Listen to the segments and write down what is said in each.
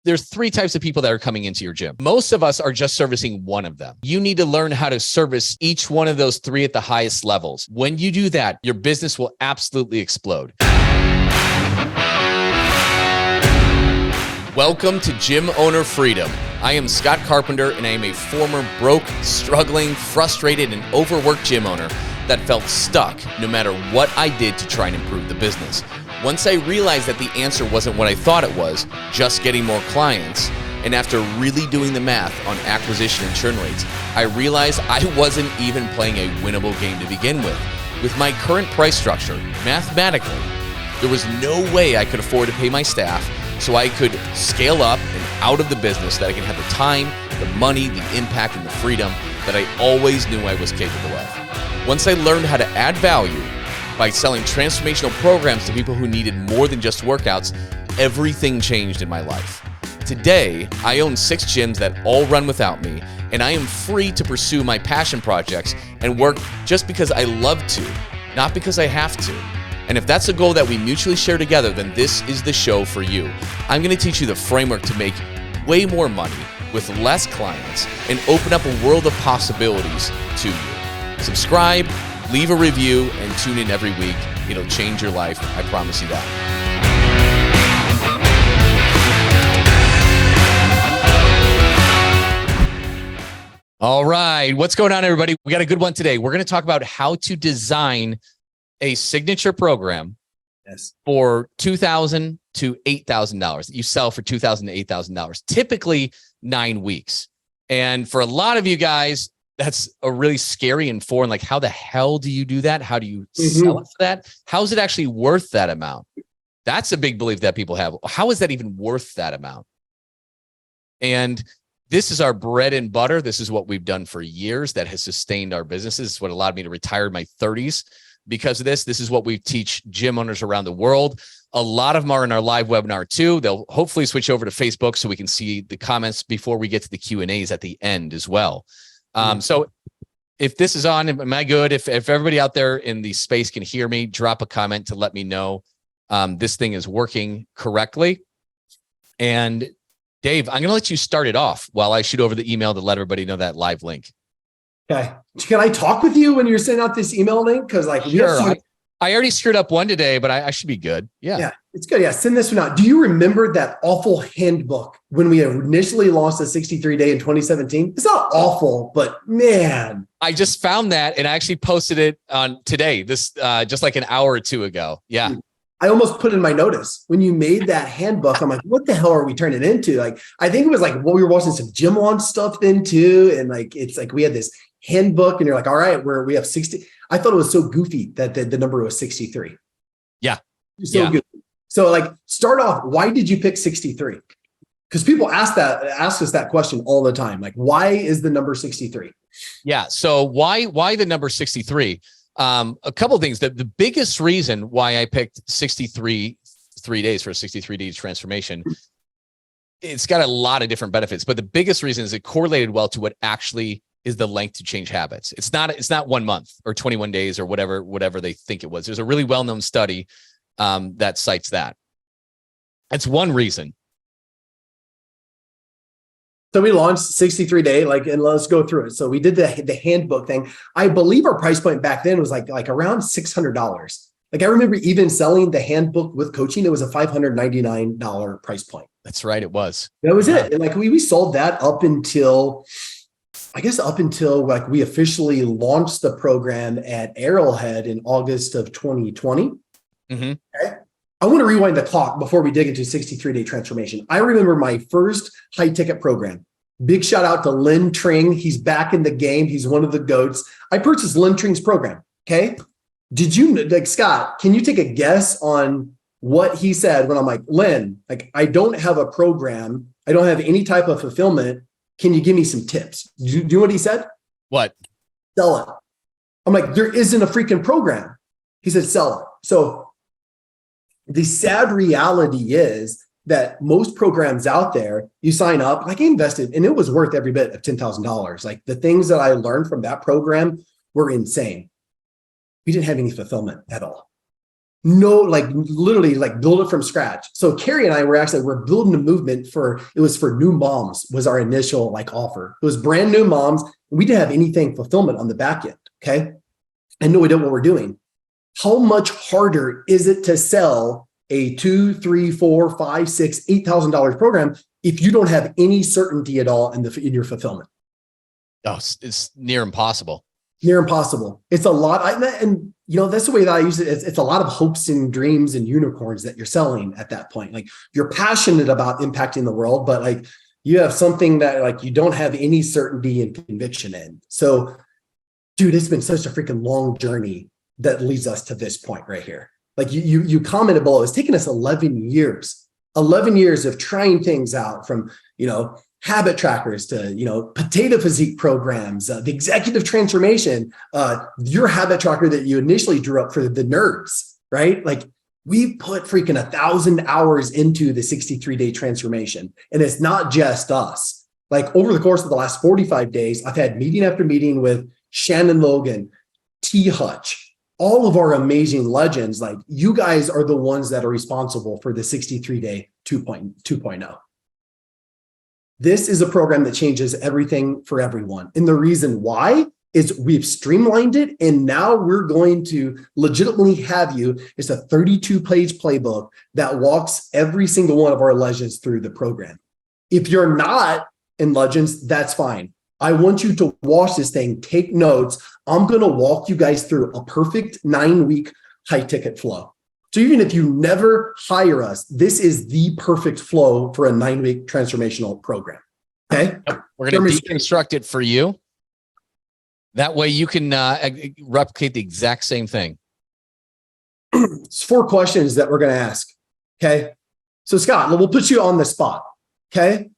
there's three types of people that are coming into your gym. Most of us are just servicing one of them. You need to learn how to service each one of those three at the highest levels. When you do that, your business will absolutely explode. Welcome to Gym Owner Freedom. I am Scott Carpenter, and I am a former broke, struggling, frustrated, and overworked gym owner that felt stuck no matter what I did to try and improve the business. Once I realized that the answer wasn't what I thought it was, just getting more clients, and after really doing the math on acquisition and churn rates, I realized I wasn't even playing a winnable game to begin with. With my current price structure, mathematically, there was no way I could afford to pay my staff so I could scale up and out of the business, that I can have the time, the money, the impact, and the freedom that I always knew I was capable of. Once I learned how to add value by selling transformational programs to people who needed more than just workouts, everything changed in my life. Today, I own 6 gyms that all run without me, and I am free to pursue my passion projects and work just because I love to, not because I have to. And if that's a goal that we mutually share together, then this is the show for you. I'm going to teach you the framework to make way more money with less clients and open up a world of possibilities to you. Subscribe, leave a review, and tune in every week. It'll change your life. I promise you that. All right. What's going on, everybody? We got a good one today. We're going to talk about how to design a signature program for $2,000 to $8,000 that you sell for $2,000 to $8,000, typically 9 weeks. And for a lot of you guys, that's a really scary and foreign, like, how the hell do you do that? How do you sell it for that? How is it actually worth that amount? That's a big belief that people have. How is that even worth that amount? And this is our bread and butter. This is what we've done for years that has sustained our businesses. It's what allowed me to retire in my 30s. Because of this is what we teach gym owners around the world. A lot of them are in our live webinar too. They'll hopefully switch over to Facebook so we can see the comments before we get to the Q&As at the end as well. So if this is on, am I good? If everybody out there in the space can hear me, drop a comment to let me know this thing is working correctly. And Dave, I'm going to let you start it off while I shoot over the email to let everybody know that live link. Okay. Can I talk with you when you're sending out this email link? Because sure. I already screwed up one today, but I should be good. Yeah, it's good. Yeah, send this one out. Do you remember that awful handbook when we initially launched the 63-day in 2017? It's not awful, but man. I just found that and I actually posted it on today, this just like an hour or two ago. Yeah. I almost put in my notice when you made that handbook. I'm like, what the hell are we turning it into? Like, I think it was like, well, we were watching some gym launch stuff then too. And like, it's like we had this handbook and you're like, all right, we have 60. I thought it was so goofy that the number was 63. Yeah. Goofy. So like, start off, why did you pick 63? Because people ask us that question all the time. Like, why is the number 63? Yeah. So why the number 63? A couple of things. The biggest reason why I picked 3 days for a 63-day transformation, it's got a lot of different benefits, but the biggest reason is it correlated well to what actually is the length to change habits. It's not 1 month or 21 days or whatever they think it was. There's a really well-known study that cites that. That's one reason. So we launched 63-day, and let's go through it. So we did the handbook thing. I believe our price point back then was like around $600. Like, I remember even selling the handbook with coaching. It was a $599 price point. That's right. It was. That was it. And like we sold that up until like we officially launched the program at Arrowhead in August of 2020. Mm-hmm. Okay. I want to rewind the clock before we dig into 63-day transformation. I remember my first high ticket program. Big shout out to Lynn Tring. He's back in the game. He's one of the GOATs. I purchased Lynn Tring's program. Okay. Did you, like, Scott, can you take a guess on what he said when I'm like, Lynn, like, I don't have a program. I don't have any type of fulfillment. Can you give me some tips? Do you know what he said? What? Sell it. I'm like, there isn't a freaking program. He said, sell it. So the sad reality is that most programs out there, you sign up, like, I invested, and it was worth every bit of $10,000. Like, the things that I learned from that program were insane. We didn't have any fulfillment at all. No, like literally like build it from scratch. So Carrie and I we're building a movement for new moms was our initial like offer. It was brand new moms. We didn't have anything fulfillment on the back end. Okay. I know we know what we're doing. How much harder is it to sell a $2, $3, $4, $5, $6, $8,000 program if you don't have any certainty at all in your fulfillment? Oh, it's near impossible. Near impossible. It's a lot. And that's the way that I use it. It's a lot of hopes and dreams and unicorns that you're selling at that point. Like you're passionate about impacting the world, but like you have something that like you don't have any certainty and conviction in. So, dude, it's been such a freaking long journey that leads us to this point right here. Like you commented below, it's taken us 11 years of trying things out from, habit trackers to, potato physique programs, the executive transformation, your habit tracker that you initially drew up for the nerds, right? Like we put freaking 1,000 hours into the 63-day transformation. And it's not just us. Like over the course of the last 45 days, I've had meeting after meeting with Shannon Logan, T. Hutch, all of our amazing legends. Like you guys are the ones that are responsible for the 63-day 2.0. This is a program that changes everything for everyone. And the reason why is we've streamlined it. And now we're going to legitimately have you. It's a 32-page playbook that walks every single one of our legends through the program. If you're not in legends, that's fine. I want you to watch this thing, take notes. I'm going to walk you guys through a perfect 9-week high ticket flow. So even if you never hire us, this is the perfect flow for a 9-week transformational program. Okay. We're going to deconstruct it for you. That way you can replicate the exact same thing. It's 4 questions that we're going to ask. Okay. So Scott, we'll put you on the spot. Okay.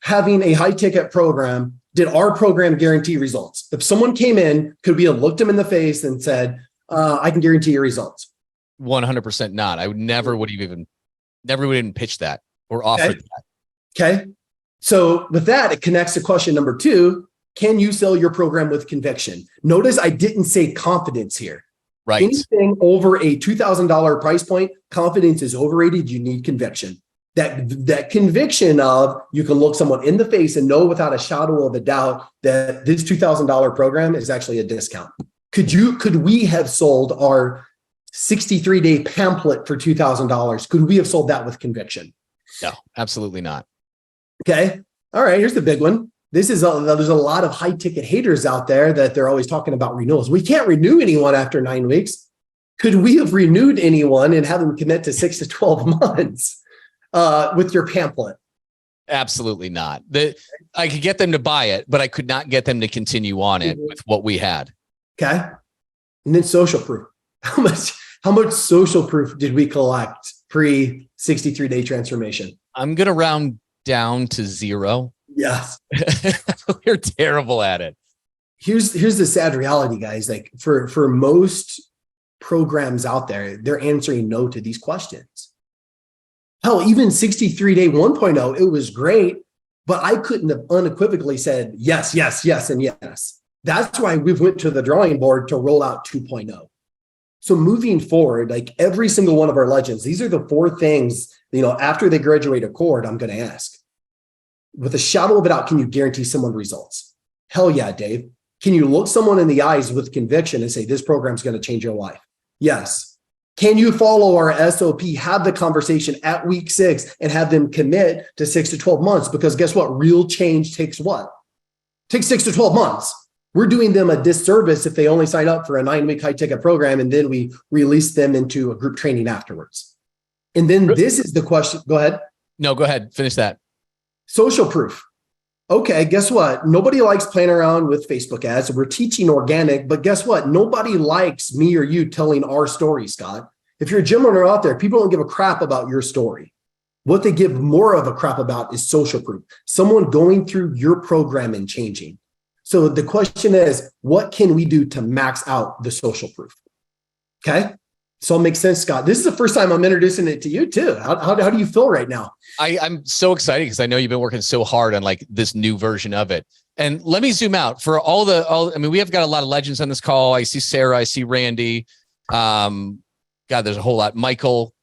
Having a high ticket program, did our program guarantee results? If someone came in, could we have looked them in the face and said, I can guarantee your results? 100% not. I would never would even pitch that or offer that. Okay. So with that, it connects to question number 2. Can you sell your program with conviction? Notice I didn't say confidence here. Right. Anything over a $2,000 price point, confidence is overrated. You need conviction. That conviction of you can look someone in the face and know without a shadow of a doubt that this $2,000 program is actually a discount. Could we have sold our 63-day pamphlet for $2,000? Could we have sold that with conviction? No, absolutely not. Okay. All right. Here's the big one. There's a lot of high ticket haters out there that they're always talking about renewals. We can't renew anyone after 9 weeks. Could we have renewed anyone and have them commit to 6 to 12 months? With your pamphlet? Absolutely not. I could get them to buy it, but I could not get them to continue on it with what we had. Okay. And then social proof. How much social proof did we collect pre 63-day transformation? I'm going to round down to 0. Yes. We're terrible at it. Here's the sad reality, guys. Like for most programs out there, they're answering no to these questions. Hell, even 63-day 1.0, it was great, but I couldn't have unequivocally said yes, yes, yes, and yes. That's why we've went to the drawing board to roll out 2.0. So moving forward, like every single one of our legends, these are the 4 things, after they graduate Accord, I'm going to ask. With a shadow of a doubt, can you guarantee someone results? Hell yeah, Dave. Can you look someone in the eyes with conviction and say, this program's going to change your life? Yes. Can you follow our SOP, have the conversation at week 6 and have them commit to 6 to 12 months? Because guess what? Real change takes what? Takes 6 to 12 months. We're doing them a disservice if they only sign up for a 9-week high ticket program and then we release them into a group training afterwards. And then this is the question. Go ahead. No, go ahead. Finish that. Social proof. Okay, guess what? Nobody likes playing around with Facebook ads. We're teaching organic, but guess what? Nobody likes me or you telling our story, Scott. If you're a gym owner out there, people don't give a crap about your story. What they give more of a crap about is social proof. Someone going through your program and changing. So the question is, what can we do to max out the social proof? Okay. So it makes sense, Scott. This is the first time I'm introducing it to you too. How do you feel right now? I'm so excited because I know you've been working so hard on like this new version of it. And let me zoom out for we have got a lot of legends on this call. I see Sarah, I see Randy. God, there's a whole lot. Michael,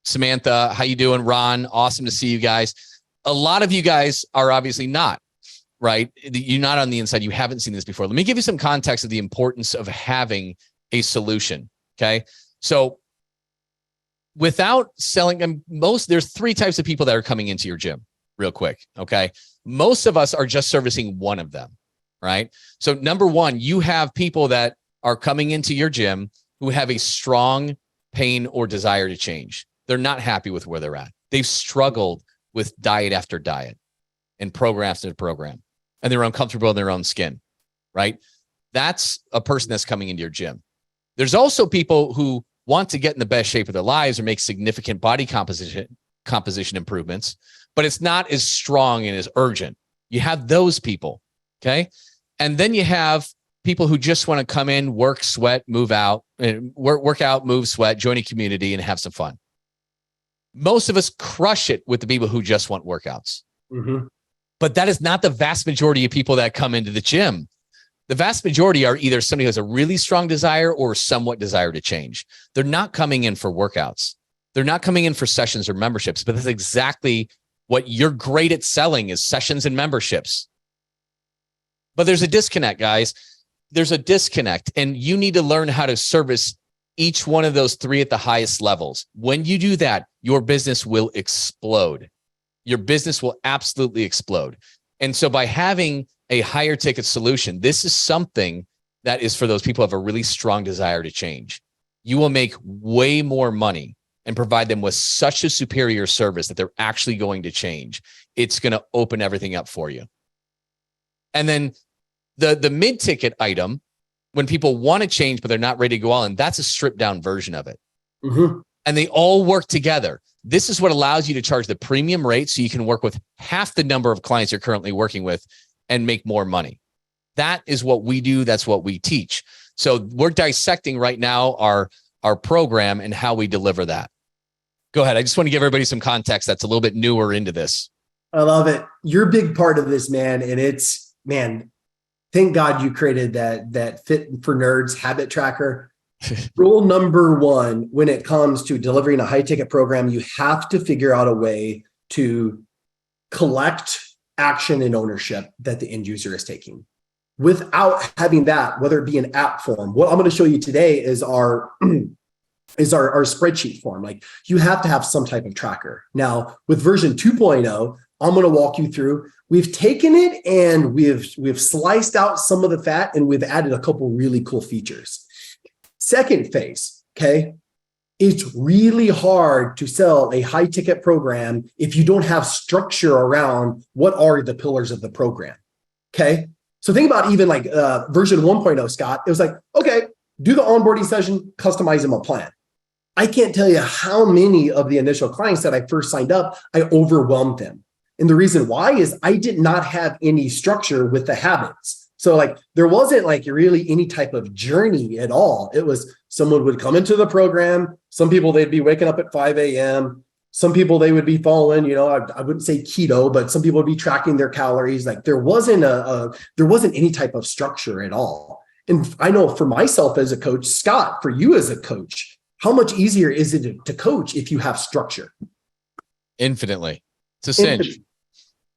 Samantha, how you doing? Ron, awesome to see you guys. A lot of you guys are obviously not, right? You're not on the inside. You haven't seen this before. Let me give you some context of the importance of having a solution, okay? So without selling, there's three types of people that are coming into your gym real quick, okay? Most of us are just servicing one of them, right? So number one, you have people that are coming into your gym who have a strong pain or desire to change. They're not happy with where they're at. They've struggled with diet after diet and program after program, and they're uncomfortable in their own skin, right? That's a person that's coming into your gym. There's also people who want to get in the best shape of their lives or make significant body composition improvements, but it's not as strong and as urgent. You have those people, okay? And then you have people who just want to come in, work, sweat, move out, work out, move, sweat, join a community, and have some fun. Most of us crush it with the people who just want workouts. Mm-hmm. But that is not the vast majority of people that come into the gym. The vast majority are either somebody who has a really strong desire or somewhat desire to change. They're not coming in for workouts. They're not coming in for sessions or memberships, but that's exactly what you're great at selling is sessions and memberships. But there's a disconnect, guys. There's a disconnect, and you need to learn how to service each one of those three at the highest levels. When you do that, your business will explode. Your business will absolutely explode. And so by having a higher ticket solution, this is something that is for those people who have a really strong desire to change. You will make way more money and provide them with such a superior service that they're actually going to change. It's going to open everything up for you. And then the mid-ticket item, when people want to change, but they're not ready to go all in, that's a stripped down version of it. Mm-hmm. And they all work together. This is what allows you to charge the premium rate so you can work with half the number of clients you're currently working with and make more money. That is what we do. That's what we teach. So we're dissecting right now our program and how we deliver that. Go ahead. I just want to give everybody some context that's a little bit newer into this. I love it. You're a big part of this, man. And thank God you created that Fit for Nerds habit tracker. Rule number one, when it comes to delivering a high ticket program, you have to figure out a way to collect action and ownership that the end user is taking. Without having that, whether it be an app form, what I'm going to show you today is our spreadsheet form. Like, you have to have some type of tracker. Now, with version 2.0, I'm going to walk you through. We've taken it and we've sliced out some of the fat, and we've added a couple really cool features. Second phase, okay? It's really hard to sell a high ticket program if you don't have structure around what are the pillars of the program, okay? So think about even like version 1.0, Scott. It was like, okay, do the onboarding session, customize them a plan. I can't tell you how many of the initial clients that I first signed up, I overwhelmed them. And the reason why is I did not have any structure with the habits. So like, there wasn't like really any type of journey at all. It was someone would come into the program. Some people, they'd be waking up at 5 a.m. Some people, they would be following, I wouldn't say keto, but some people would be tracking their calories. Like, there wasn't any type of structure at all. And I know for myself as a coach, Scott, for you as a coach, how much easier is it to coach if you have structure? Infinitely. It's a cinch.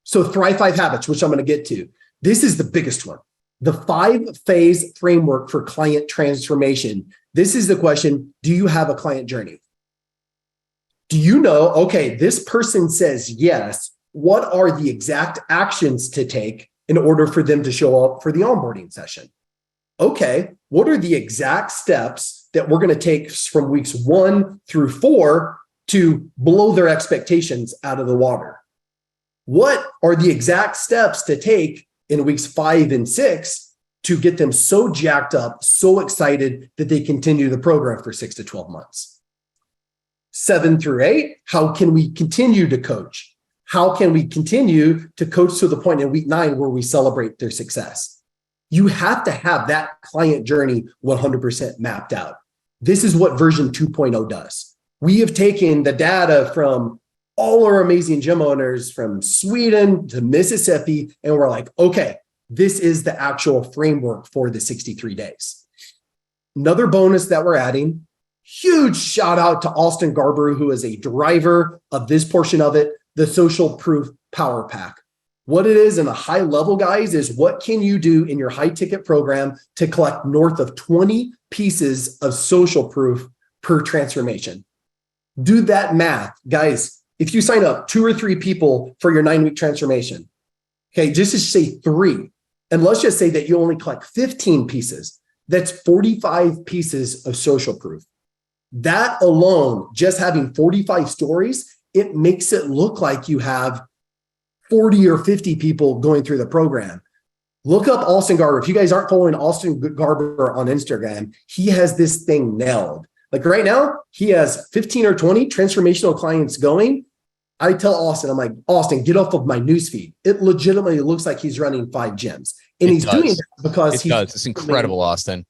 So Thrive 5 habits, which I'm going to get to. This is the biggest one. The 5-phase framework for client transformation. This is the question. Do you have a client journey? Do you know, okay, this person says yes. What are the exact actions to take in order for them to show up for the onboarding session? Okay, what are the exact steps that we're going to take from weeks 1 through 4 to blow their expectations out of the water? What are the exact steps to take in weeks 5 and 6 to get them so jacked up, so excited that they continue the program for 6 to 12 months? 7 through 8, how can we continue to coach? How can we continue to coach to the point in week 9 where we celebrate their success? You have to have that client journey 100% mapped out. This is what version 2.0 does. We have taken the data from all our amazing gym owners from Sweden to Mississippi, and we're like, okay, this is the actual framework for the 63 days. Another bonus that we're adding, Huge shout out to Austin Garber, who is a driver of this portion of it, the Social Proof Power Pack. What it is in a high level, guys, is what can you do in your high ticket program to collect north of 20 pieces of social proof per transformation? Do that math, guys. If you sign up 2 or 3 people for your 9-week transformation, okay, just to say 3, and let's just say that you only collect 15 pieces, that's 45 pieces of social proof. That alone, just having 45 stories, it makes it look like you have 40 or 50 people going through the program. Look up Austin Garber. If you guys aren't following Austin Garber on Instagram, he has this thing nailed. Like right now, he has 15 or 20 transformational clients going. I tell Austin, I'm like, Austin, get off of my newsfeed. It legitimately looks like he's running 5 gyms. And he's doing that because it's incredible, Austin.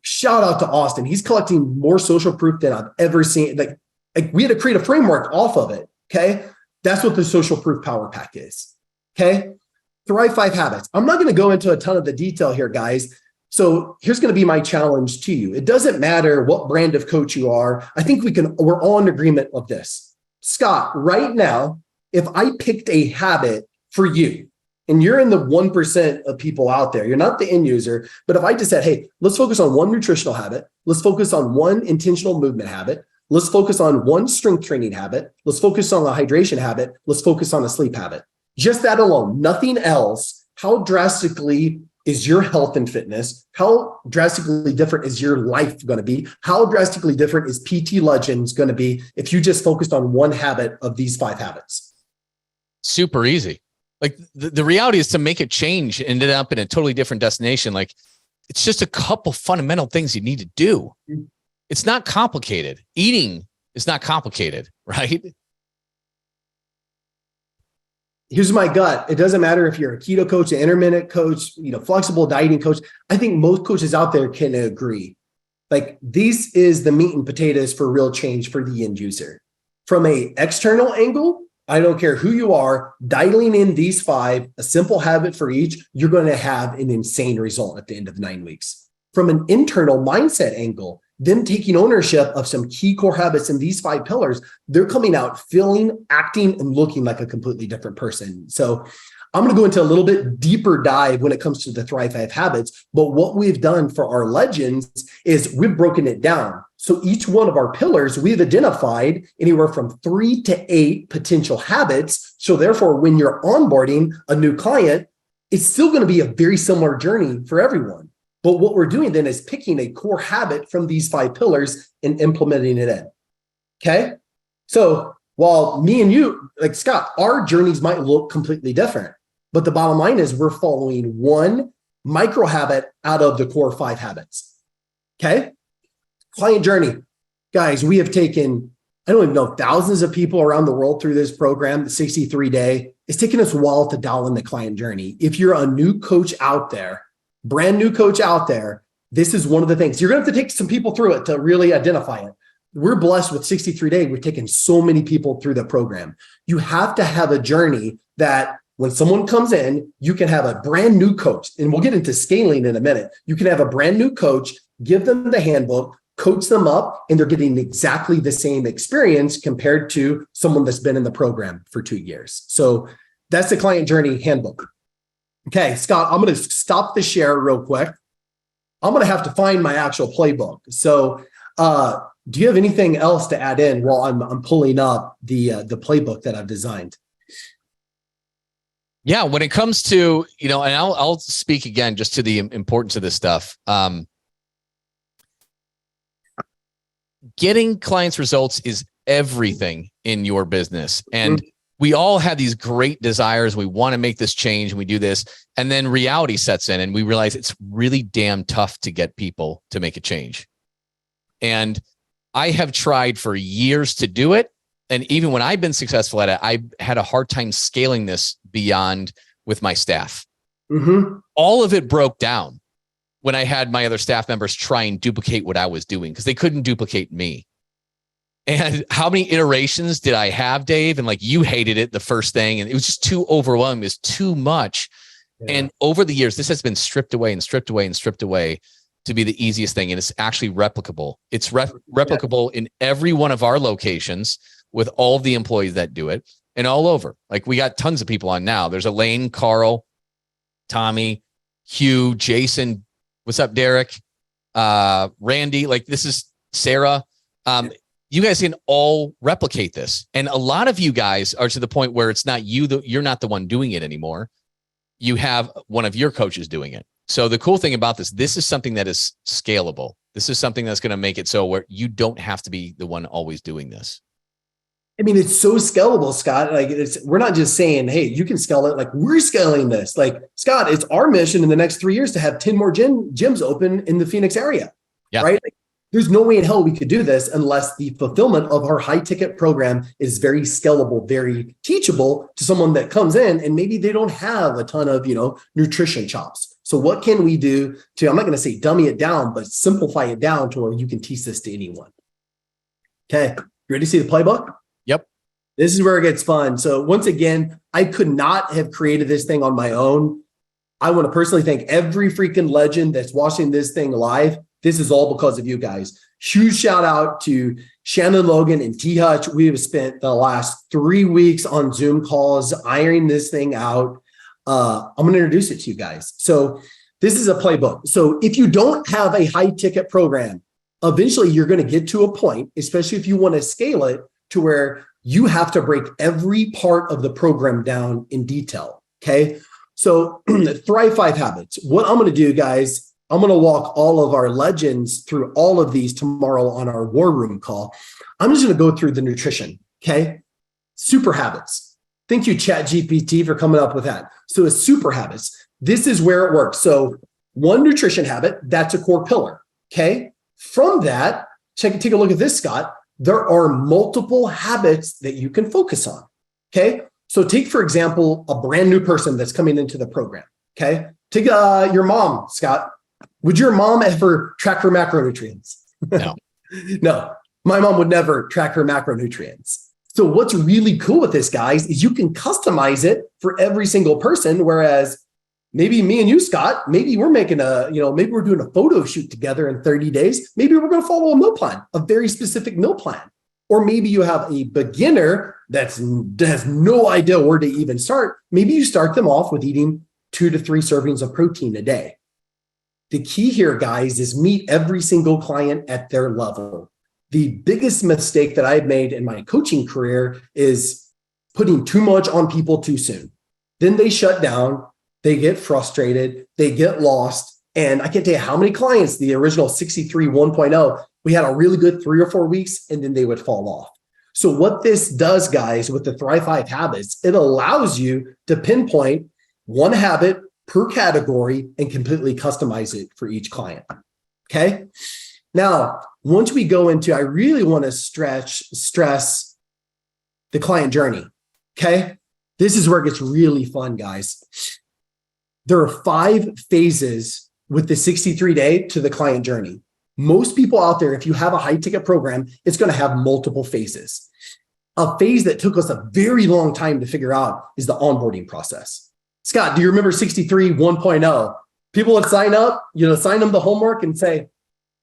Shout out to Austin. He's collecting more social proof than I've ever seen. Like we had to create a framework off of it. Okay. That's what the Social Proof Power Pack is. Okay. Thrive 5 habits. I'm not going to go into a ton of the detail here, guys. So here's going to be my challenge to you. It doesn't matter what brand of coach you are. I think we're all in agreement of this. Scott, right now, if I picked a habit for you, and you're in the 1% of people out there, you're not the end user, but if I just said, hey, let's focus on one nutritional habit, let's focus on one intentional movement habit, let's focus on one strength training habit, let's focus on a hydration habit, let's focus on a sleep habit. Just that alone, nothing else. How drastically is your health and fitness? How drastically different is your life going to be? How drastically different is PT Legends going to be if you just focused on one habit of these 5 habits? Super easy. Like the reality is to make a change and end up in a totally different destination. Like it's just a couple fundamental things you need to do. It's not complicated. Eating is not complicated, right? Here's my gut. It doesn't matter if you're a keto coach, an intermittent coach, flexible dieting coach. I think most coaches out there can agree. Like this is the meat and potatoes for real change for the end user. From an external angle, I don't care who you are, dialing in these 5, a simple habit for each, you're going to have an insane result at the end of 9 weeks. From an internal mindset angle, them taking ownership of some key core habits in these 5 pillars, they're coming out feeling, acting, and looking like a completely different person. So I'm going to go into a little bit deeper dive when it comes to the Thrive 5 habits. But what we've done for our legends is we've broken it down. So each one of our pillars, we've identified anywhere from 3 to 8 potential habits. So therefore, when you're onboarding a new client, it's still going to be a very similar journey for everyone. But what we're doing then is picking a core habit from these 5 pillars and implementing it in. Okay. So while me and you, like Scott, our journeys might look completely different, but the bottom line is we're following one micro habit out of the core 5 habits. Okay. Client journey. Guys, we have taken, I don't even know, thousands of people around the world through this program, the 63-day. It's taken us a while to dial in the client journey. If you're a new coach out there, brand new coach out there, this is one of the things. You're going to have to take some people through it to really identify it. We're blessed with 63-day. We've taken so many people through the program. You have to have a journey that when someone comes in, you can have a brand new coach, and we'll get into scaling in a minute. You can have a brand new coach, give them the handbook, coach them up, and they're getting exactly the same experience compared to someone that's been in the program for 2 years. So that's the client journey handbook. Okay, Scott, I'm going to stop the share real quick. I'm going to have to find my actual playbook. So do you have anything else to add in while I'm pulling up the playbook that I've designed? Yeah, when it comes to, and I'll speak again just to the importance of this stuff. Getting clients results is everything in your business. And we all have these great desires. We want to make this change and we do this. And then reality sets in and we realize it's really damn tough to get people to make a change. And I have tried for years to do it. And even when I've been successful at it, I had a hard time scaling this beyond with my staff. All of it broke down when I had my other staff members try and duplicate what I was doing because they couldn't duplicate me. And how many iterations did I have, Dave? And like you hated it the first thing, and it was just too overwhelming. It was too much. Yeah. And over the years, this has been stripped away and stripped away and stripped away. to be the easiest thing. And it's actually replicable. It's replicable in every one of our locations with all of the employees that do it and all over. Like we got tons of people on now. There's Elaine, Carl, Tommy, Hugh, Jason. What's up, Derek? Randy, like this is Sarah. You guys can all replicate this. And a lot of you guys are to the point where it's not you, you're not the one doing it anymore. You have one of your coaches doing it. So the cool thing about this is something that is scalable. This is something that's going to make it so where you don't have to be the one always doing this. I mean, it's so scalable, Scott. Like we're not just saying, hey, you can scale it. Like we're scaling this. Like Scott, it's our mission in the next 3 years to have 10 more gyms open in the Phoenix area. Yeah. Right. Like, there's no way in hell we could do this unless the fulfillment of our high ticket program is very scalable, very teachable to someone that comes in and maybe they don't have a ton of, nutrition chops. So what can we do to, I'm not going to say dummy it down, but simplify it down to where you can teach this to anyone. Okay. You ready to see the playbook? Yep. This is where it gets fun. So once again, I could not have created this thing on my own. I want to personally thank every freaking legend that's watching this thing live. This is all because of you guys. Huge shout out to Shannon Logan and T Hutch. We have spent the last 3 weeks on Zoom calls, ironing this thing out. I'm going to introduce it to you guys. So this is a playbook. So if you don't have a high ticket program, eventually you're going to get to a point, especially if you want to scale it to where you have to break every part of the program down in detail. Okay. So Thrive 5 habits. What I'm going to do, guys, I'm going to walk all of our legends through all of these tomorrow on our war room call. I'm just going to go through the nutrition. Okay. Super habits. Thank you, ChatGPT, for coming up with that. So it's super habits. This is where it works. So one nutrition habit, that's a core pillar. Okay. From that, take a look at this, Scott. There are multiple habits that you can focus on. Okay. So take, for example, a brand new person that's coming into the program. Okay. Take your mom, Scott. Would your mom ever track her macronutrients? No. No, my mom would never track her macronutrients. So what's really cool with this, guys, is you can customize it for every single person. Whereas maybe me and you, Scott, maybe we're making maybe we're doing a photo shoot together in 30 days. Maybe we're going to follow a meal plan, a very specific meal plan. Or maybe you have a beginner that has no idea where to even start. Maybe you start them off with eating 2 to 3 servings of protein a day. The key here, guys, is meet every single client at their level. The biggest mistake that I've made in my coaching career is putting too much on people too soon. Then they shut down, they get frustrated, they get lost. And I can't tell you how many clients, the original 63 1.0, we had a really good 3 or 4 weeks and then they would fall off. So what this does, guys, with the Thrive 5 habits, it allows you to pinpoint one habit per category and completely customize it for each client. Okay. Now, once we go into, I really want to stress the client journey. Okay. This is where it gets really fun, guys. There are 5 phases with the 63-day to the client journey. Most people out there, if you have a high ticket program, it's going to have multiple phases. A phase that took us a very long time to figure out is the onboarding process. Scott, do you remember 63 1.0? People would sign up, sign them the homework and say,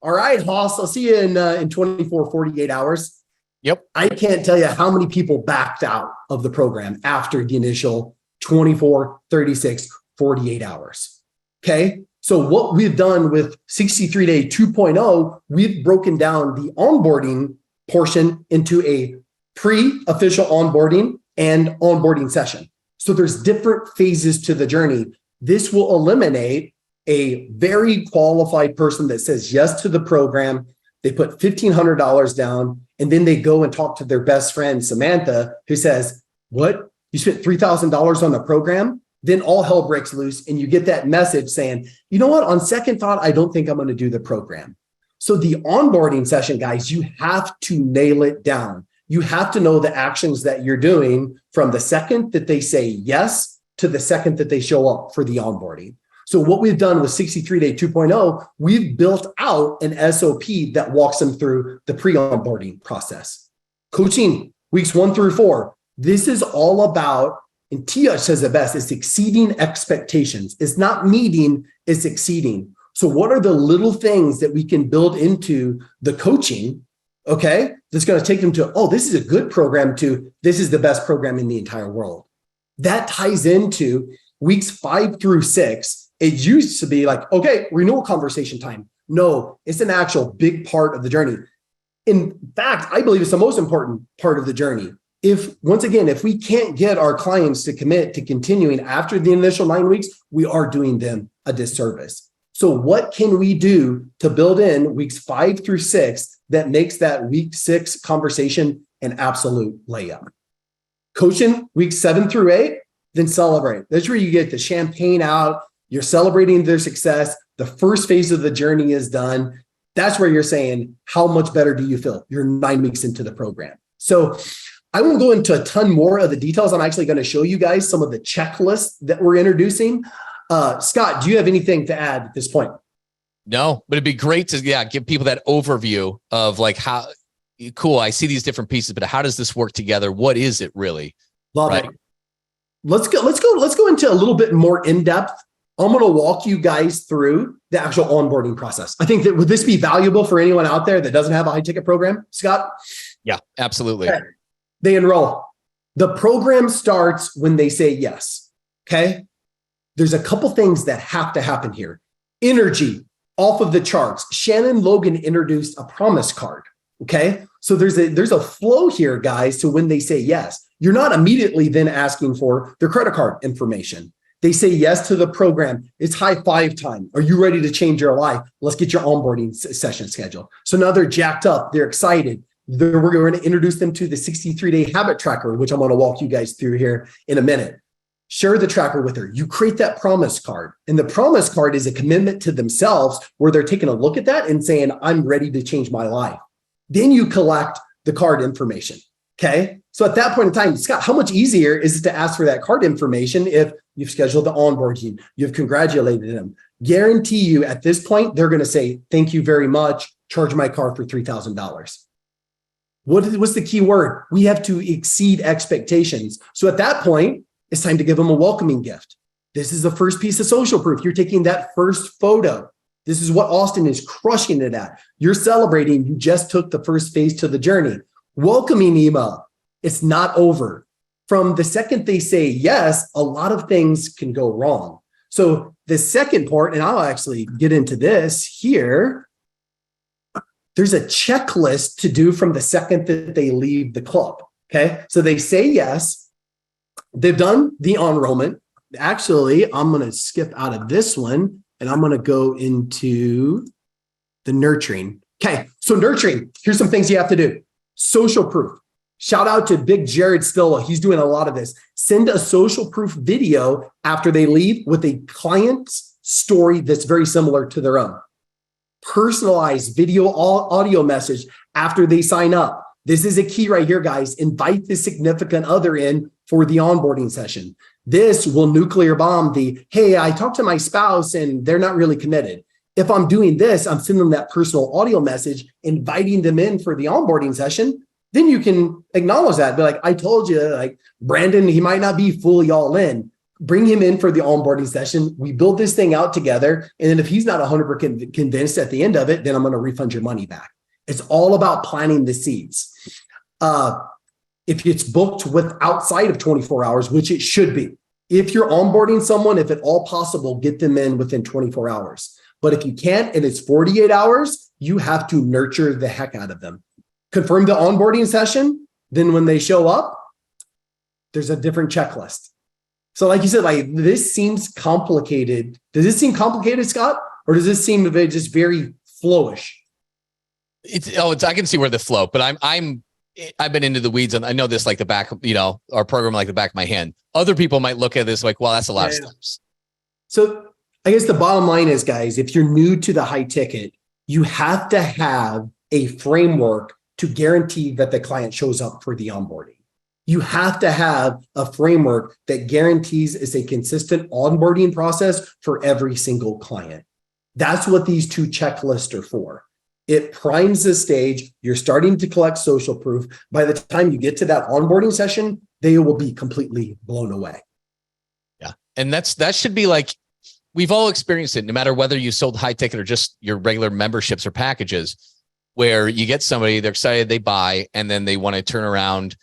all right, Hoss, I'll see you in 24, 48 hours. Yep. I can't tell you how many people backed out of the program after the initial 24, 36, 48 hours. Okay. So what we've done with 63-day 2.0, we've broken down the onboarding portion into a pre-official onboarding and onboarding session. So there's different phases to the journey. This will eliminate a very qualified person that says yes to the program. They put $1,500 down and then they go and talk to their best friend, Samantha, who says, what? You spent $3,000 on the program? Then all hell breaks loose and you get that message saying, you know what? On second thought, I don't think I'm going to do the program. So the onboarding session, guys, you have to nail it down. You have to know the actions that you're doing from the second that they say yes to the second that they show up for the onboarding. So what we've done with 63-day 2.0, we've built out an SOP that walks them through the pre-onboarding process. Coaching weeks 1 through 4. This is all about, and Tia says the best, it's exceeding expectations. It's not meeting, it's exceeding. So what are the little things that we can build into the coaching, okay, that's going to take them to, oh, this is a good program, to this is the best program in the entire world. That ties into weeks 5 through 6. It used to be like, okay, renewal conversation time. No, it's an actual big part of the journey. In fact, I believe it's the most important part of the journey. Once again, if we can't get our clients to commit to continuing after the initial 9 weeks, we are doing them a disservice. So what can we do to build in weeks 5 through 6 that makes that week 6 conversation an absolute layup? Coaching weeks 7 through 8, then celebrate. That's where you get the champagne out. You're celebrating their success. The first phase of the journey is done. That's where you're saying, how much better do you feel? You're 9 weeks into the program. So I won't go into a ton more of the details. I'm actually going to show you guys some of the checklists that we're introducing. Scott, do you have anything to add at this point? No, but it'd be great to give people that overview of like how cool. I see these different pieces, but how does this work together? What is it really? Love it. Let's go into a little bit more in depth. I'm going to walk you guys through the actual onboarding process. I think that would this be valuable for anyone out there that doesn't have a high ticket program, Scott? Yeah, absolutely. Okay. They enroll. The program starts when they say yes. Okay. There's a couple things that have to happen here. Energy off of the charts. Shannon Logan introduced a promise card. Okay. So there's a flow here, guys, to when they say yes. You're not immediately then asking for their credit card information. They say yes to the program. It's high five time. Are you ready to change your life? Let's get your onboarding session scheduled. So now they're jacked up. They're excited. We're going to introduce them to the 63-day habit tracker, which I'm going to walk you guys through here in a minute. Share the tracker with her. You create that promise card. And the promise card is a commitment to themselves where they're taking a look at that and saying, I'm ready to change my life. Then you collect the card information. Okay. So at that point in time, Scott, how much easier is it to ask for that card information if you've scheduled the onboarding, you've congratulated them? Guarantee you at this point, they're going to say, thank you very much. Charge my card for $3,000. What's the key word? We have to exceed expectations. So at that point, it's time to give them a welcoming gift. This is the first piece of social proof. You're taking that first photo. This is what Austin is crushing it at. You're celebrating. You just took the first phase to the journey. Welcoming email. It's not over. From the second they say yes, a lot of things can go wrong. So the second part, and I'll actually get into this here, there's a checklist to do from the second that they leave the club. Okay. So they say yes. They've done the enrollment. Actually, I'm going to skip out of this one and I'm going to go into the nurturing. Okay. So nurturing, here's some things you have to do. Social proof. Shout out to Big Jared Stilla. He's doing a lot of this. Send a social proof video after they leave with a client's story that's very similar to their own. Personalized video audio message after they sign up. This is a key right here, guys. Invite the significant other in for the onboarding session. This will nuclear bomb the, hey, I talked to my spouse and they're not really committed. If I'm doing this, I'm sending them that personal audio message, inviting them in for the onboarding session. Then you can acknowledge that. Be like, I told you, like Brandon, he might not be fully all in. Bring him in for the onboarding session. We build this thing out together. And then if he's not 100% convinced at the end of it, then I'm going to refund your money back. It's all about planting the seeds. If it's booked with outside of 24 hours, which it should be, if you're onboarding someone, if at all possible, get them in within 24 hours. But if you can't, and it's 48 hours, you have to nurture the heck out of them. Confirm the onboarding session. Then when they show up, there's a different checklist. So like you said, like this seems complicated. Does this seem complicated, Scott? Or does this seem just very flowish? I can see where the flow, but I've been into the weeds and I know this like the back, our program like the back of my hand. Other people might look at this like, well, that's a lot of steps. So I guess the bottom line is, guys, if you're new to the high ticket, you have to have a framework to guarantee that the client shows up for the onboarding. You have to have a framework that guarantees it's a consistent onboarding process for every single client. That's what these two checklists are for. It primes the stage. You're starting to collect social proof. By the time you get to that onboarding session, they will be completely blown away. Yeah. And that should be like, we've all experienced it, no matter whether you sold high ticket or just your regular memberships or packages, where you get somebody, they're excited, they buy, and then they want to turn around.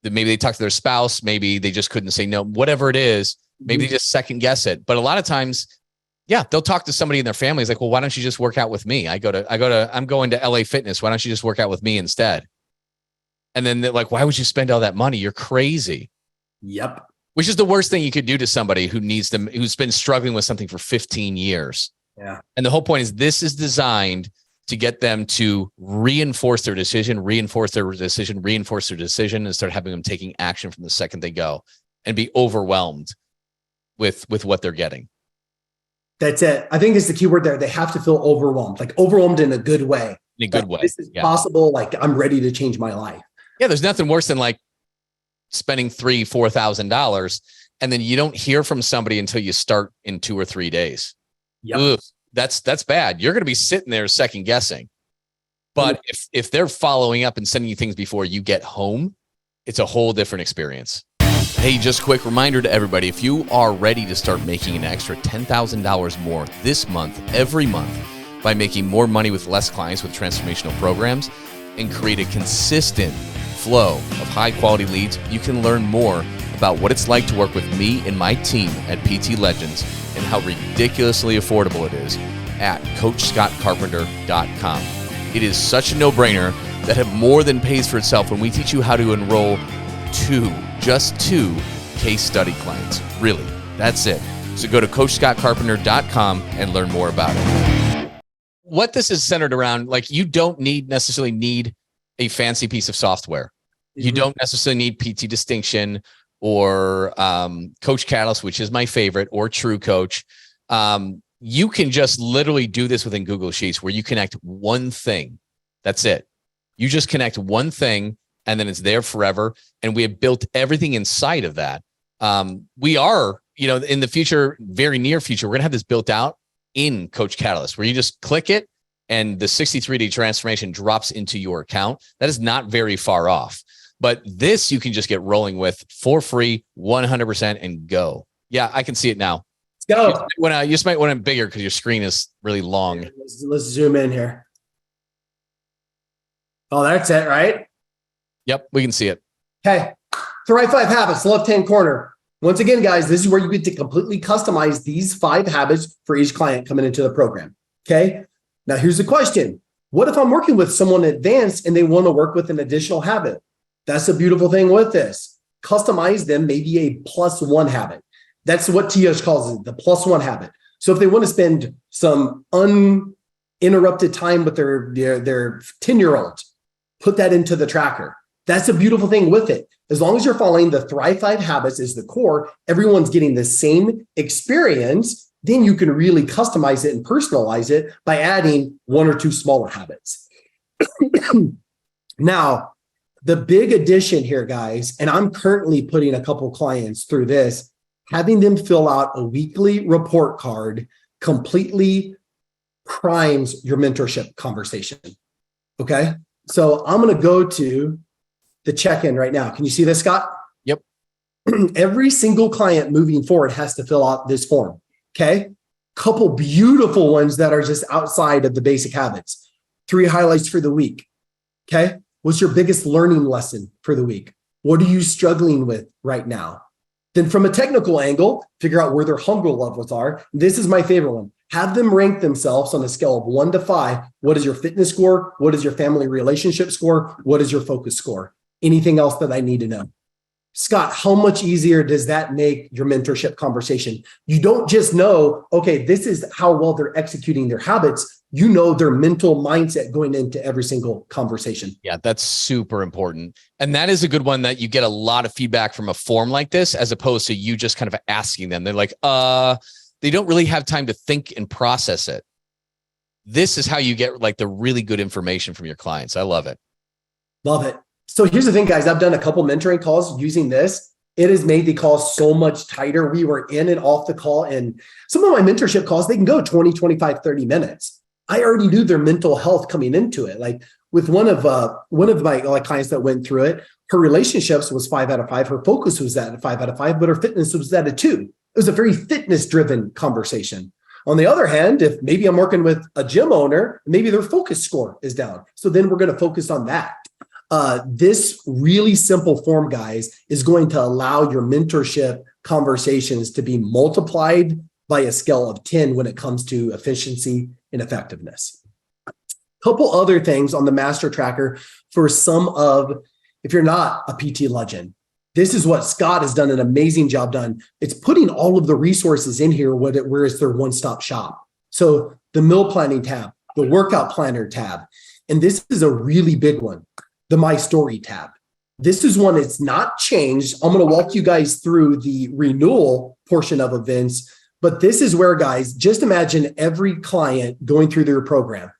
Maybe they talk to their spouse, maybe they just couldn't say no, whatever it is, maybe they just second guess it. But a lot of times, yeah, they'll talk to somebody in their family. It's like, well, why don't you just work out with me? I'm going to LA Fitness. Why don't you just work out with me instead? And then they're like, why would you spend all that money? You're crazy. Yep. Which is the worst thing you could do to somebody who's been struggling with something for 15 years. Yeah. And the whole point is this is designed to get them to reinforce their decision, and start having them taking action from the second they go and be overwhelmed with what they're getting. That's it. I think it's the key word there. They have to feel overwhelmed, like overwhelmed in a good way. In a good way. This is possible. Like, I'm ready to change my life. Yeah. There's nothing worse than like spending $3,000-$4,000 and then you don't hear from somebody until you start in 2 or 3 days. Yep. That's bad. You're going to be sitting there second guessing. But if they're following up and sending you things before you get home, it's a whole different experience. Hey, just a quick reminder to everybody, if you are ready to start making an extra $10,000 more this month, every month, by making more money with less clients with transformational programs and create a consistent flow of high quality leads, you can learn more about what it's like to work with me and my team at PT Legends and how ridiculously affordable it is at CoachScottCarpenter.com. It is such a no-brainer that it more than pays for itself when we teach you how to enroll just two case study clients. Really, that's it. So go to CoachScottCarpenter.com and learn more about it. What this is centered around, like, you don't necessarily need a fancy piece of software. Mm-hmm. You don't necessarily need PT Distinction or Coach Catalyst, which is my favorite, or True Coach. You can just literally do this within Google Sheets where you connect one thing. That's it. You just connect one thing and then it's there forever. And we have built everything inside of that. We are, in the future, very near future, we're going to have this built out in Coach Catalyst where you just click it and the 63-day transformation drops into your account. That is not very far off. But this you can just get rolling with for free, 100%, and go. Yeah, I can see it now. Let's go. You just might want it bigger because your screen is really long. Let's zoom in here. Oh, that's it, right? Yep, we can see it. Okay. Thrive 5 habits, left-hand corner. Once again, guys, this is where you get to completely customize these 5 habits for each client coming into the program. Okay. Now, here's the question. What if I'm working with someone advanced and they want to work with an additional habit? That's the beautiful thing with this. Customize them, maybe a +1 habit. That's what TS calls it, the +1 habit. So if they want to spend some uninterrupted time with their 10-year-old, put that into the tracker. That's a beautiful thing with it. As long as you're following the Thrive 5 habits is the core, everyone's getting the same experience, then you can really customize it and personalize it by adding 1 or 2 smaller habits. Now, the big addition here, guys, and I'm currently putting a couple clients through this, having them fill out a weekly report card completely primes your mentorship conversation. Okay. So I'm going to go to the check-in right now. Can you see this, Scott? Yep. Every single client moving forward has to fill out this form. Okay. Couple beautiful ones that are just outside of the basic habits. 3 highlights for the week. Okay. What's your biggest learning lesson for the week? What are you struggling with right now? Then from a technical angle, figure out where their hunger levels are. This is my favorite one. Have them rank themselves on a scale of 1 to 5. What is your fitness score? What is your family relationship score? What is your focus score? Anything else that I need to know? Scott, how much easier does that make your mentorship conversation? You don't just know, okay, this is how well they're executing their habits. You know their mental mindset going into every single conversation. Yeah, that's super important. And that is a good one that you get a lot of feedback from a form like this, as opposed to you just kind of asking them. They're like, they don't really have time to think and process it. This is how you get like the really good information from your clients. I love it. Love it. So here's the thing, guys. I've done a couple mentoring calls using this. It has made the call so much tighter. We were in and off the call, and some of my mentorship calls, they can go 20, 25, 30 minutes. I already knew their mental health coming into it. Like with one of my clients that went through it, her relationships was 5 out of 5. Her focus was at a 5 out of 5, but her fitness was at a 2. It was a very fitness driven conversation. On the other hand, if maybe I'm working with a gym owner, maybe their focus score is down. So then we're going to focus on that. This really simple form, guys, is going to allow your mentorship conversations to be multiplied by a scale of 10 when it comes to efficiency and effectiveness. Couple other things on the master tracker for if you're not a PT legend, this is what Scott has done an amazing job done. It's putting all of the resources in here where it's their one-stop shop. So the meal planning tab, the workout planner tab, and this is a really big one, the My Story tab. This is one that's not changed. I'm going to walk you guys through the renewal portion of events, but this is where, guys, just imagine every client going through their program.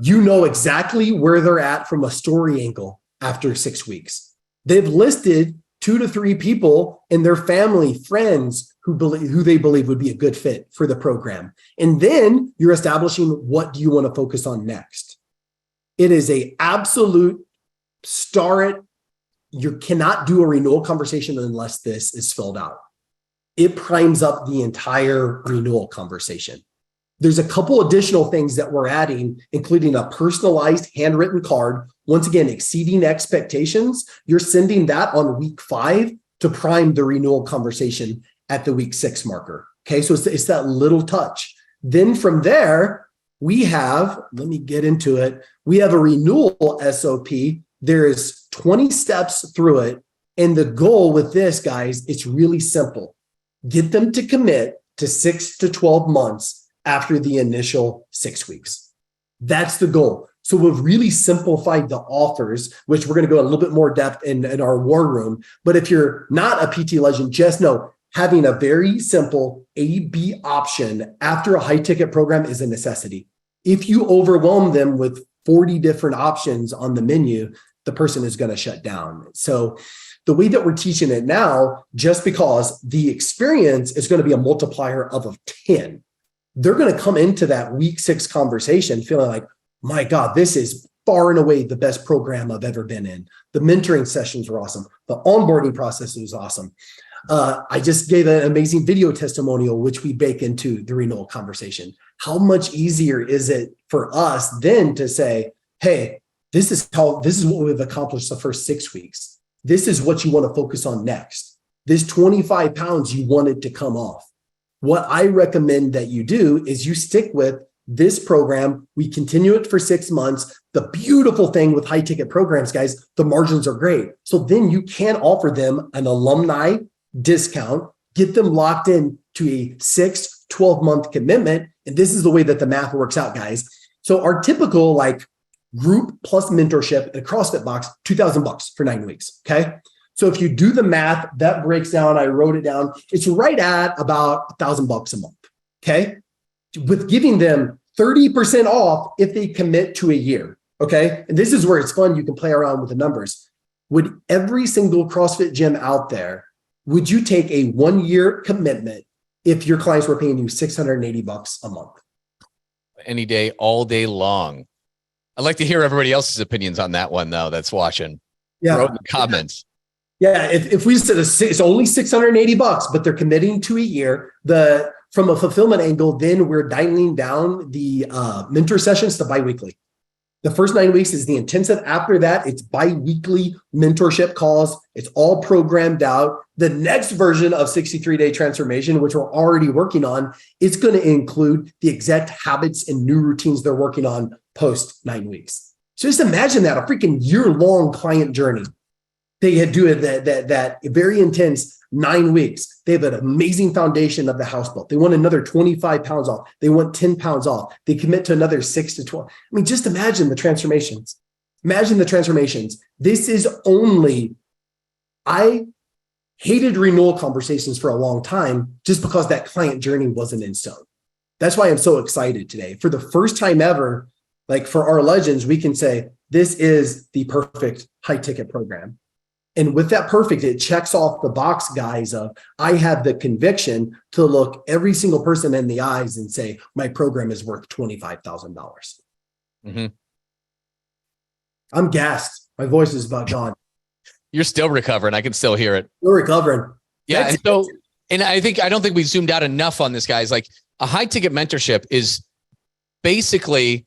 You know exactly where they're at from a story angle after 6 weeks. They've listed 2 to 3 people in their family, friends who they believe would be a good fit for the program. And then you're establishing what do you want to focus on next. It is a absolute start. You cannot do a renewal conversation unless this is filled out. It primes up the entire renewal conversation. There's a couple additional things that we're adding, including a personalized handwritten card. Once again, exceeding expectations. You're sending that on week 5 to prime the renewal conversation at the week 6 marker. Okay, so it's that little touch. Then from there, we have, let me get into it. We have a renewal SOP. There is 20 steps through it. And the goal with this, guys, it's really simple. Get them to commit to 6 to 12 months after the initial 6 weeks. That's the goal. So we've really simplified the offers, which we're going to go a little bit more depth in our war room. But if you're not a PT legend, just know having a very simple A/B option after a high ticket program is a necessity. If you overwhelm them with 40 different options on the menu, the person is going to shut down. So the way that we're teaching it now, just because the experience is going to be a multiplier of 10, they're going to come into that week 6 conversation feeling like, my God, this is far and away the best program I've ever been in. The mentoring sessions were awesome. The onboarding process was awesome. I just gave an amazing video testimonial, which we bake into the renewal conversation. How much easier is it for us then to say, hey, this is what we've accomplished the first 6 weeks. This is what you want to focus on next. This 25 pounds you wanted to come off. What I recommend that you do is you stick with this program. We continue it for 6 months. The beautiful thing with high ticket programs, guys, the margins are great. So then you can offer them an alumni discount, get them locked in to a 6-12 month commitment. And this is the way that the math works out, guys. So our typical group plus mentorship in a CrossFit box, $2,000 for 9 weeks. Okay. So if you do the math, that breaks down, I wrote it down. It's right at about $1,000 a month. Okay. With giving them 30% off if they commit to a year. Okay. And this is where it's fun. You can play around with the numbers. Would every single CrossFit gym out there, would you take a 1-year commitment if your clients were paying you $680 a month? Any day, all day long. I'd like to hear everybody else's opinions on that one, though, that's watching. Yeah. Throw in the comments. Yeah. If we said it's only $680, but they're committing to a year, from a fulfillment angle, then we're dialing down the mentor sessions to biweekly. The first 9 weeks is the intensive. After that, it's biweekly mentorship calls. It's all programmed out. The next version of 63-day transformation, which we're already working on, it's going to include the exact habits and new routines they're working on post 9 weeks. So just imagine that, a freaking year-long client journey. They had do that very intense 9 weeks. They have an amazing foundation of the house built. They want another 25 pounds off. They want 10 pounds off. They commit to another 6 to 12. I mean, just imagine the transformations. Imagine the transformations. This is I hated renewal conversations for a long time just because that client journey wasn't in stone. That's why I'm so excited today. For the first time ever, for our legends, we can say, this is the perfect high ticket program. And with that perfect, it checks off the box, guys, of I have the conviction to look every single person in the eyes and say, my program is worth $25,000. Mm-hmm. I'm gassed. My voice is about gone. You're still recovering. I can still hear it. We're recovering. Yeah. And I don't think we zoomed out enough on this, guys. A high ticket mentorship is basically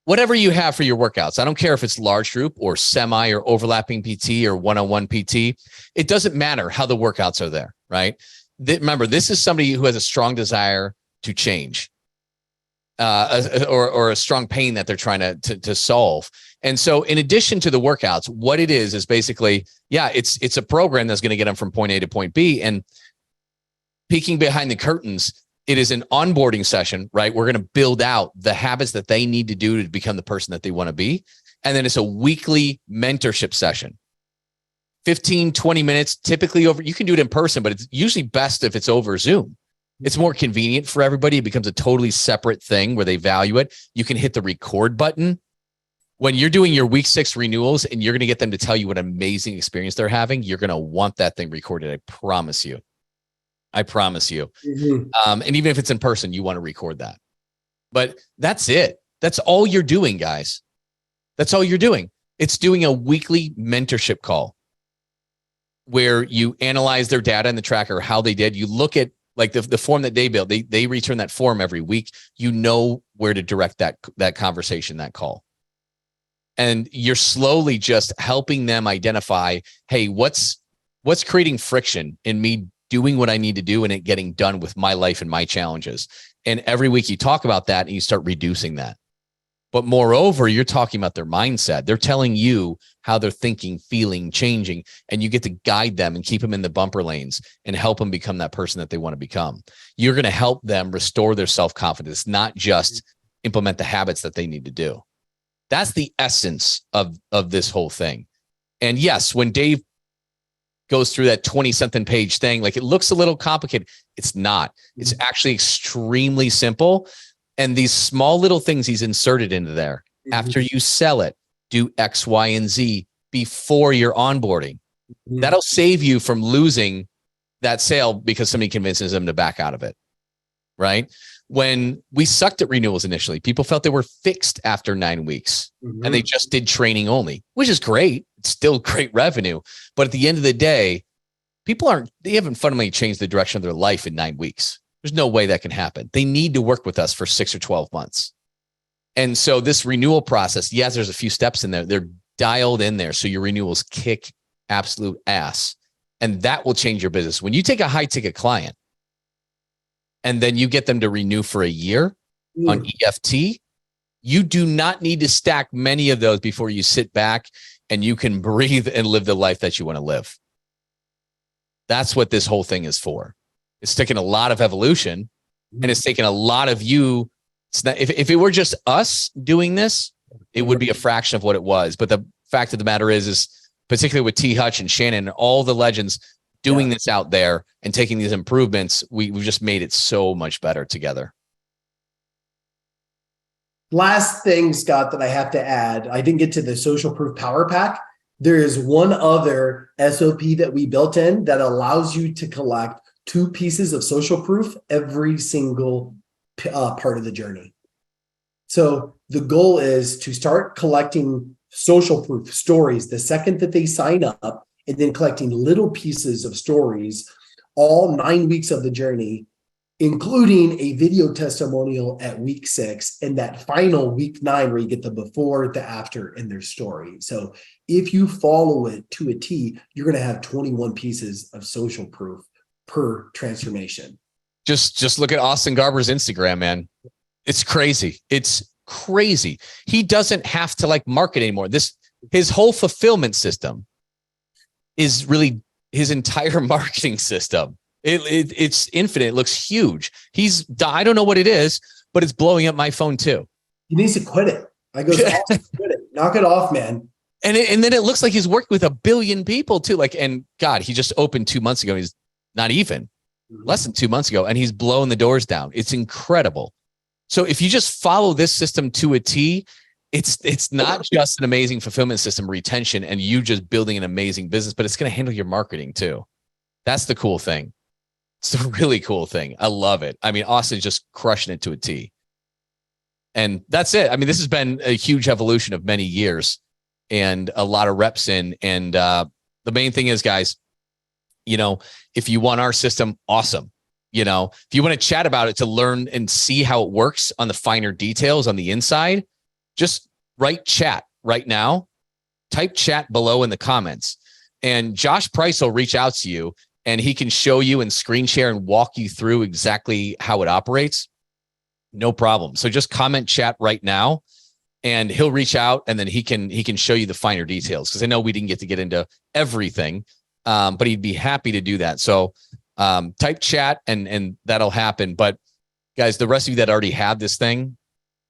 whatever you have for your workouts. I don't care if it's large group or semi or overlapping PT or one-on-one PT. It doesn't matter how the workouts are there, right? Remember, this is somebody who has a strong desire to change or a strong pain that they're trying to solve. And so in addition to the workouts, what it is basically, it's a program that's going to get them from point A to point B. And peeking behind the curtains, it is an onboarding session, right? We're going to build out the habits that they need to do to become the person that they want to be. And then it's a weekly mentorship session. 15, 20 minutes, typically over, you can do it in person, but it's usually best if it's over Zoom. It's more convenient for everybody. It becomes a totally separate thing where they value it. You can hit the record button. When you're doing your week 6 renewals and you're going to get them to tell you what amazing experience they're having, you're going to want that thing recorded. I promise you. Mm-hmm. And even if it's in person, you want to record that. But that's it. That's all you're doing, guys. That's all you're doing. It's doing a weekly mentorship call where you analyze their data in the tracker, how they did. You look at like the form that they built. They return that form every week. You know where to direct that conversation, that call. And you're slowly just helping them identify, hey, what's creating friction in me doing what I need to do and it getting done with my life and my challenges. And every week you talk about that and you start reducing that. But moreover, you're talking about their mindset. They're telling you how they're thinking, feeling, changing, and you get to guide them and keep them in the bumper lanes and help them become that person that they want to become. You're going to help them restore their self-confidence, not just implement the habits that they need to do. That's the essence of this whole thing. And yes, when Dave goes through that 20-something page thing, like it looks a little complicated. It's not. It's actually extremely simple. And these small little things he's inserted into there. Mm-hmm. After you sell it, do X, Y, and Z before you're onboarding. Mm-hmm. That'll save you from losing that sale because somebody convinces them to back out of it, right? When we sucked at renewals initially, people felt they were fixed after 9 weeks and they just did training only, which is great. It's still great revenue. But at the end of the day, they haven't fundamentally changed the direction of their life in 9 weeks. There's no way that can happen. They need to work with us for 6 or 12 months. And so this renewal process, yes, there's a few steps in there. They're dialed in there. So your renewals kick absolute ass. And that will change your business. When you take a high ticket client and then you get them to renew for a year on EFT, you do not need to stack many of those before you sit back and you can breathe and live the life that you want to live. That's what this whole thing is for. It's taken a lot of evolution and it's taken a lot of you. If it were just us doing this, it would be a fraction of what it was. But the fact of the matter is particularly with T. Hutch and Shannon and all the legends doing this out there and taking these improvements, we've just made it so much better together. Last thing, Scott, that I have to add, I didn't get to the Social Proof Power Pack. There is one other SOP that we built in that allows you to collect 2 pieces of social proof every single part of the journey. So the goal is to start collecting social proof stories the second that they sign up, and then collecting little pieces of stories all 9 weeks of the journey, including a video testimonial at week 6 and that final week 9 where you get the before, the after, and their story. So if you follow it to a T, you're going to have 21 pieces of social proof per transformation. Just look at Austin Garber's Instagram, man. It's crazy. It's crazy. He doesn't have to market anymore. His whole fulfillment system is really his entire marketing system. It's infinite. It looks huge. I don't know what it is, but it's blowing up my phone too. He needs to quit it. I go, quit it. Knock it off, man. And then it looks like he's working with 1 billion people too. And God, he just opened 2 months ago. He's not even less than 2 months ago, and he's blowing the doors down. It's incredible. So if you just follow this system to a T, it's not just an amazing fulfillment system, retention, and you just building an amazing business, but it's going to handle your marketing too. That's the cool thing. It's a really cool thing. I love it. I mean, Austin's just crushing it to a T. And that's it. I mean, this has been a huge evolution of many years and a lot of reps in. And the main thing is, guys, if you want our system, awesome. if you want to chat about it to learn and see how it works on the finer details on the inside, just write chat right now. Type chat below in the comments, and Josh Price will reach out to you and he can show you and screen share and walk you through exactly how it operates. No problem. So just comment chat right now and he'll reach out, and then he can show you the finer details. Cause I know we didn't get to get into everything, but he'd be happy to do that. So type chat and that'll happen. But guys, the rest of you that already have this thing,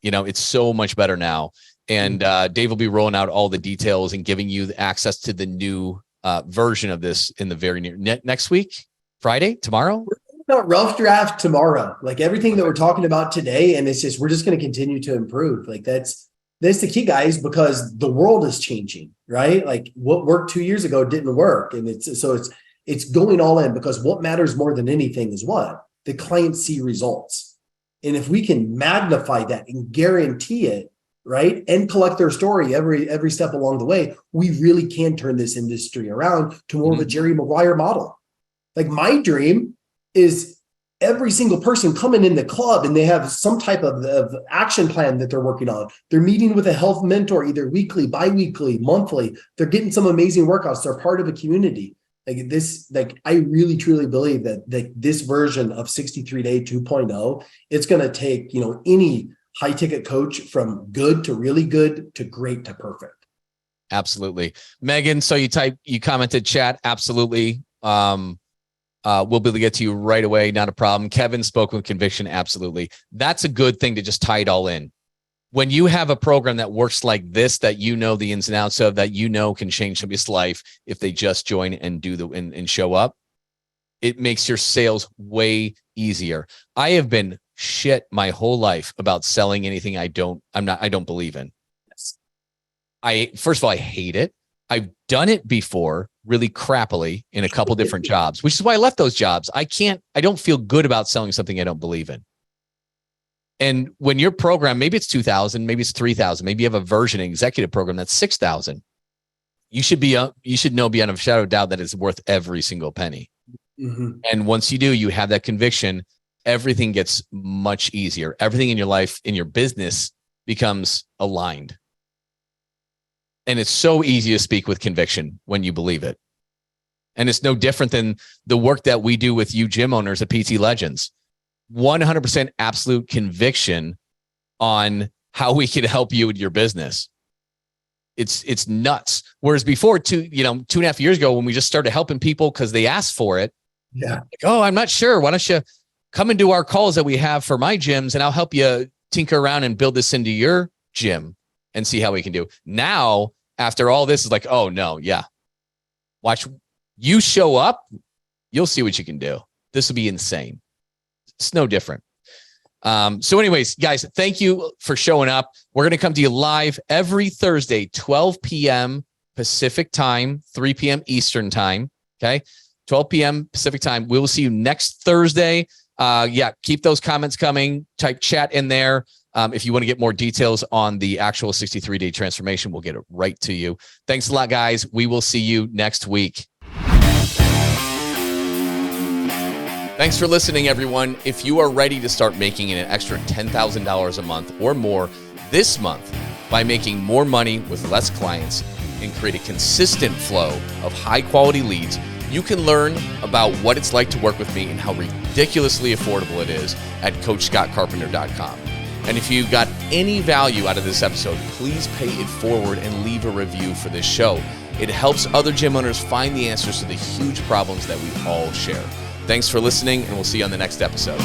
it's so much better now. And Dave will be rolling out all the details and giving you access to the new version of this in the very next week, Friday, tomorrow. We're talking about rough draft tomorrow, like everything that we're talking about today. And we're just going to continue to improve. Like that's the key, guys, because the world is changing, right? Like what worked 2 years ago didn't work. And it's going all in, because what matters more than anything is what? The clients see results. And if we can magnify that and guarantee it, right, and collect their story every step along the way, we really can turn this industry around to more of a Jerry Maguire model. Like my dream is every single person coming in the club and they have some type of action plan that they're working on. They're meeting with a health mentor, either weekly, bi-weekly, monthly. They're getting some amazing workouts. They're part of a community. I really truly believe that this version of 63 Day 2.0, it's going to take, any high ticket coach from good to really good to great to perfect. Absolutely. Megan, so you commented chat. Absolutely. We'll be able to get to you right away. Not a problem. Kevin spoke with conviction. Absolutely. That's a good thing to just tie it all in. When you have a program that works like this, that the ins and outs of, that can change somebody's life if they just join and and show up, it makes your sales way easier. I have been shit my whole life about selling anything I don't believe in. Yes. First of all, I hate it. I've done it before really crappily in a couple different jobs, which is why I left those jobs. I don't feel good about selling something I don't believe in. And when your program, maybe it's 2,000, maybe it's 3,000, maybe you have a version executive program that's 6,000. You should know beyond a shadow of doubt that it's worth every single penny. Mm-hmm. And once you do, you have that conviction, everything gets much easier. Everything in your life, in your business, becomes aligned. And it's so easy to speak with conviction when you believe it. And it's no different than the work that we do with you gym owners at PT Legends. 100% absolute conviction on how we can help you with your business. It's nuts. Whereas before, 2.5 years ago, when we just started helping people because they asked for it. Yeah. Like, oh, I'm not sure. Why don't you come and do our calls that we have for my gyms, and I'll help you tinker around and build this into your gym and see how we can do. Now, after all this is like, oh no, yeah. Watch you show up. You'll see what you can do. This will be insane. It's no different. So anyways, guys, thank you for showing up. We're going to come to you live every Thursday, 12 p.m. Pacific time, 3 p.m. Eastern time. Okay. 12 p.m. Pacific time. We will see you next Thursday. Keep those comments coming. Type chat in there. If you want to get more details on the actual 63-day transformation, we'll get it right to you. Thanks a lot, guys. We will see you next week. Thanks for listening, everyone. If you are ready to start making an extra $10,000 a month or more this month by making more money with less clients and create a consistent flow of high-quality leads, you can learn about what it's like to work with me and how ridiculously affordable it is at CoachScottCarpenter.com. And if you got any value out of this episode, please pay it forward and leave a review for this show. It helps other gym owners find the answers to the huge problems that we all share. Thanks for listening, and we'll see you on the next episode.